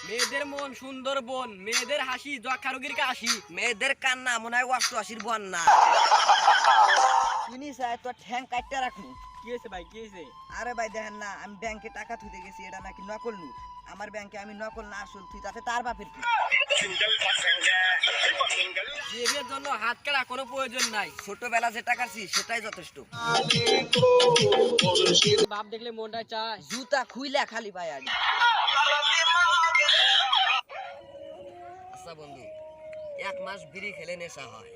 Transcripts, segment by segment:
মেয়েদের মন সুন্দর বোন, মেয়েদের হাসি যক্ষা রোগীর কাশি, মেয়েদের কান্না মনে হয় 88 বন্যা। শুনি স্যার তোর ঠ্যাং কাটতে রাখমু। কি হয়েছে ভাই, কি হয়েছে? আরে ভাই দেখেন না, আমি ব্যাংকে টাকা থুইতে গেছি, এটা নাকি নকল নোট। আমার ব্যাংকে আমি নকল না আসল তুই, তাতে তার বাপের কি? বিয়ের জন্য হাত কাটা কোনো প্রয়োজন নাই, ছোটবেলা যেটা কাটছি সেটাই যথেষ্ট। বাপ দেখলে মনটা চায় জুতা খুইলা খালি পায় আগে। আচ্ছা বন্ধু, 1 মাস বিড়ি খেলে নেশা হয়,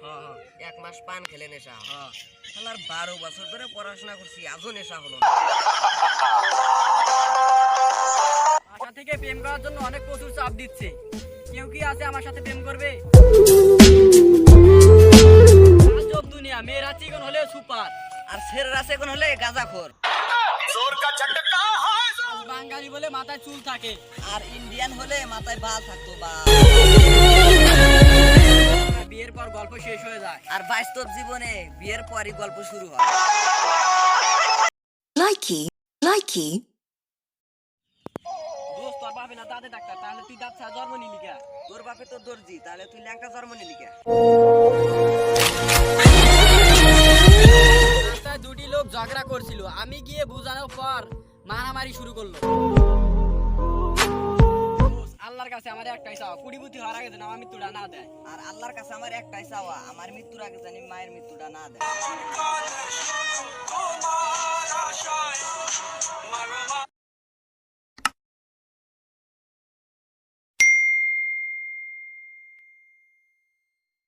1 মাস পান খেলে নেশা হয়, শালার 12 বছর ধরে পড়াশোনা করছি আজও নেশা হলো না। বাসা থেকে প্রেম করার জন্য অনেক প্রচুর চাপ দিচ্ছে, কেউ কি আছে আমার সাথে প্রেম করবে? আজব দুনিয়া, মেয়েরা চিকন হলে সুপার, আর ছেলেরা এখন হলে গাঁজাখোর, বাঙালি বলে মাথায় চুল থাকে, আর ইন্ডিয়ান হলে মাথায় বাল থাকতো বা। বিয়ের পর গল্প শেষ হয়ে যায়, আর বাস্তব জীবনে বিয়ের পরই গল্প শুরু হয়। দোস্ত তোর বাপে না দাঁতে ডাক্তার, তাহলে তুই দাঁত ছাড়া জন্ম নিলি কে? তোর বাপে তো দর্জি, তাহলে তুই ল্যাংটা জন্ম নিলি কে? রাস্তায় দুটি লোক ঝগড়া করছিল, আমি গিয়ে বুঝানোর পর মারামারি শুরু করলো। আল্লাহর কাছে আমার একটাই চাওয়া, কুড়িপুতি হওয়ার আগে যেন আমার মৃত্যুটা না দেয়। আর আল্লাহর কাছে আমার একটাই চাওয়া, আমার মৃত্যুর আগে জানি মায়ের মৃত্যুটা না দেয়।